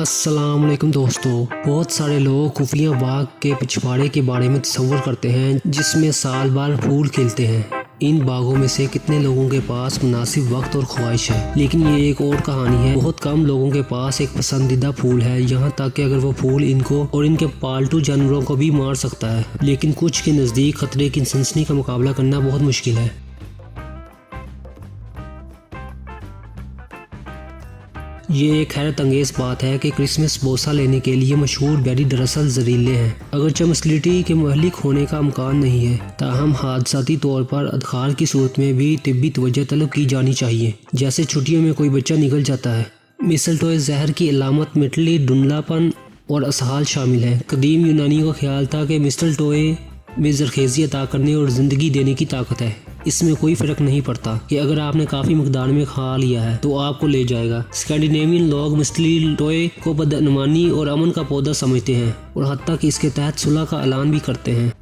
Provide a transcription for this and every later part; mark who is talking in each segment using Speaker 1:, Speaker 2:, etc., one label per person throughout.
Speaker 1: अस्सलाम वालेकुम दोस्तों। बहुत सारे लोग खुफिया बाग के पिछवाड़े के बारे में तस्वर करते हैं जिसमें साल भर फूल खिलते हैं। इन बागों में से कितने लोगों के पास मुनासिब वक्त और ख्वाहिश है, लेकिन ये एक और कहानी है। बहुत कम लोगों के पास एक पसंदीदा फूल है, यहाँ तक कि अगर वो फूल इनको और इनके पालतू जानवरों को भी मार सकता है। लेकिन कुछ के नज़दीक खतरे की सनसनी का मुकाबला करना बहुत मुश्किल है। ये एक हैरत अंगेज बात है कि क्रिसमस बोसा लेने के लिए मशहूर बेरी दरअसल जहरीले हैं। अगरचे मसलिटी के मुहलिक होने का इम्कान नहीं है, ताहम हादसाती तौर पर अदखार की सूरत में भी तिब्बी तवज्जो तलब की जानी चाहिए। जैसे छुट्टियों में कोई बच्चा निकल जाता है। मिसलटोए जहर की अलामत मिटली, धुंधलापन और असहाल शामिल है। कदीम यूनानियों का ख्याल था कि मिसलटोए में जरखेज़ी अता करने और ज़िंदगी देने की ताकत है। इसमें कोई फ़र्क नहीं पड़ता कि अगर आपने काफ़ी मकदार में खा लिया है तो आपको ले जाएगा। स्कैंडिनेवियन लोग मिसलटोए को बदअमनी और अमन का पौधा समझते हैं और हत्ता कि इसके तहत सुलह का ऐलान भी करते हैं।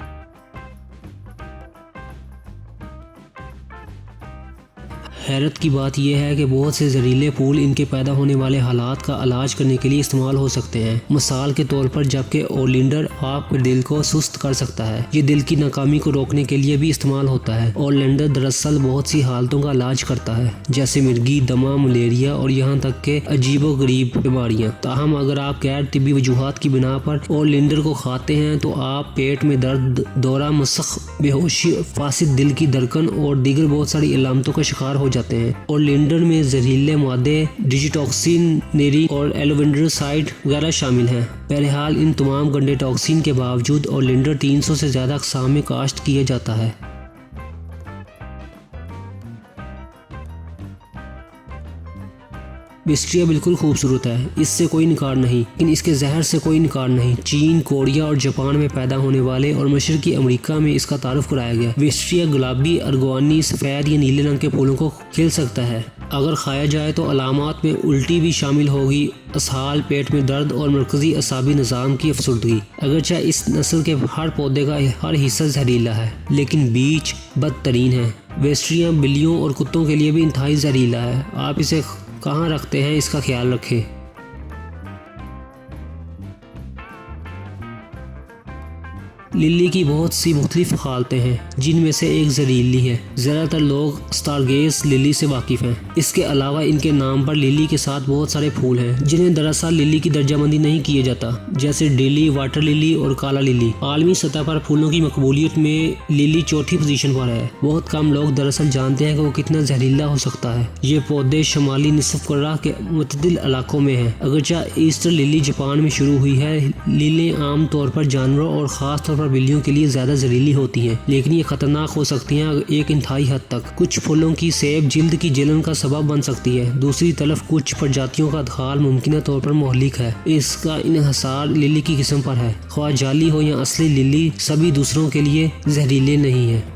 Speaker 1: हैरत की बात यह है कि बहुत से जहरीले फूल इनके पैदा होने वाले हालात का इलाज करने के लिए इस्तेमाल हो सकते हैं। मिसाल के तौर पर जबकि ओलिंडर आपके दिल को सुस्त कर सकता है, ये दिल की नाकामी को रोकने के लिए भी इस्तेमाल होता है। ओलिंडर दरअसल बहुत सी हालतों का इलाज करता है, जैसे मिर्गी, दमा, मलेरिया और यहाँ तक के अजीबो गरीब बीमारियाँ। ताहम अगर आप गैर तिब्बी वजूहात की बिना पर ओलिंडर को खाते हैं तो आप पेट में दर्द, दौरा मसख, बेहोशी, फासिद दिल की धड़कन और दीगर बहुत सारी अलामतों का शिकार हो जाते हैं। ओलिंडर में जहरीले मादे डिजिटॉक्सिन, नेरी और एलोवेंड्रोसाइड वगैरह शामिल हैं। बहरहाल इन तमाम गंदे टॉक्सिन के बावजूद ओलिंडर 300 से ज़्यादा अक़साम में काश्त किया जाता है। विस्ट्रिया बिल्कुल खूबसूरत है, इससे कोई इनकार नहीं, लेकिन इसके जहर से कोई इनकार नहीं। चीन, कोरिया और जापान में पैदा होने वाले और मशरकी अमेरिका में इसका तारुफ कराया गया। विस्ट्रिया गुलाबी, अर्गवानी, सफ़ेद या नीले रंग के फूलों को खिल सकता है। अगर खाया जाए तो अलामात में उल्टी भी शामिल होगी, असहाल, पेट में दर्द और मरकजी असाबी निज़ाम की अफसरदगी। अगरचे इस नस्ल के हर पौधे का हर हिस्सा जहरीला है, लेकिन बीज बदतरीन है। विस्ट्रिया बिल्लियों और कुत्तों के लिए भी इंतहाई जहरीला है। आप इसे कहाँ रखते हैं इसका ख्याल रखें। लिली की बहुत सी मुख्तलिफ हालतें हैं, जिनमें से एक जहरीली है। ज़्यादातर लोग स्टारगेज़ लिली से वाकिफ़ हैं। इसके अलावा इनके नाम पर लिली के साथ बहुत सारे फूल हैं जिन्हें दरअसल लिली की दर्जाबंदी नहीं किया जाता, जैसे डेली, वाटर लिली और काला लिली। आलमी सतह पर फूलों की मकबूलियत में लिली चौथी पोजीशन पर है। बहुत कम लोग दरअसल जानते हैं कि वो कितना जहरीला हो सकता है। ये पौधे शुमाली निसफ कुर्रा के मुतदिल इलाकों में हैं। अगरचे ईस्टर लिली जापान में शुरू हुई है, लिली आम तौर पर जानवरों और ख़ास तौर पर बिल्लियों के लिए ज्यादा जहरीली होती हैं, लेकिन ये खतरनाक हो सकती हैं एक इंतहाई हद तक। कुछ फूलों की सेब जिल्द की जलन का सबब बन सकती है। दूसरी तरफ कुछ प्रजातियों का अदखाल मुमकिन तौर पर मोहलिक है। इसका इन्हसार लिली की किस्म पर है। ख्वाह जाली हो या असली लिली, सभी दूसरों के लिए जहरीले नहीं है।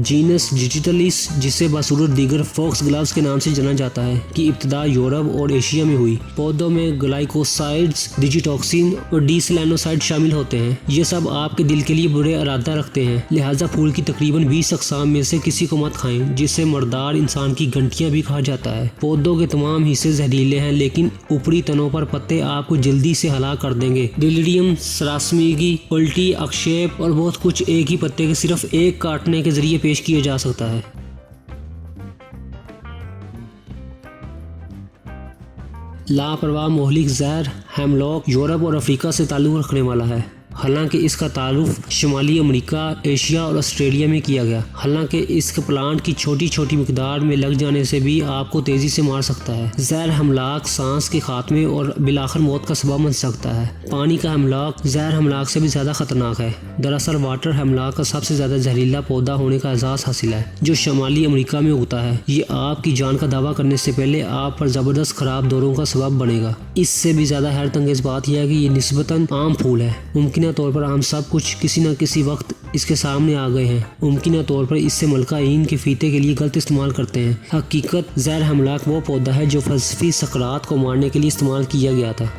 Speaker 1: जीनस डिजिटलिस, जिसे बसूरत दीगर फॉक्स ग्लव्स के नाम से जाना जाता है, की इब्तिदा यूरोप और एशिया में हुई। पौधों में ग्लाइकोसाइड्स, डिजिटॉक्सिन और डीसलैनोसाइड शामिल होते हैं। ये सब आपके दिल के लिए बुरे इरादा रखते हैं, लिहाजा फूल की तकरीबन 20 अक़साम में से किसी को मत खाएं, जिससे मर्दार इंसान की घंटियां भी कहा जाता है। पौधों के तमाम हिस्से जहरीले हैं, लेकिन ऊपरी तनों पर पत्ते आपको जल्दी से हलाक कर देंगे। डिलिडियम, सरासमीगी, उल्टी, अक्षेप और बहुत कुछ एक ही पत्ते के सिर्फ एक काटने के जरिए पेश किया जा सकता है। लापरवाह मोहलिक जहर हेमलॉक यूरोप और अफ्रीका से ताल्लुक़ रखने वाला है। हालांकि इसका तारुफ शुमाली अमेरिका, एशिया और ऑस्ट्रेलिया में किया गया। हालांकि इस प्लांट की छोटी छोटी मिकदार में लग जाने से भी आपको तेजी से मार सकता है। जहर हमलाक सांस के खात्मे और बिलाखिर मौत का सबब बन सकता है। पानी का हमलाक जहर हमलाक से भी ज्यादा खतरनाक है। दरअसल वाटर हमलाक का सबसे ज्यादा जहरीला पौधा होने का एजाज हासिल है, जो शुमाली अमेरिका में उगता है। ये आपकी जान का दावा करने से पहले आप पर जबरदस्त खराब दौरों का सबब बनेगा। इससे भी ज्यादा हैरत अंगेज बात यह है कि ये निस्बतन आम फूल है। मुमकिन तौर पर हम सब कुछ किसी न किसी वक्त इसके सामने आ गए हैं। मुमकिन तौर पर इससे मलकाइन के फीते के लिए गलत इस्तेमाल करते हैं। हकीकत जहर हमलाक वो पौधा है जो फलसफी सकरात को मारने के लिए इस्तेमाल किया गया था।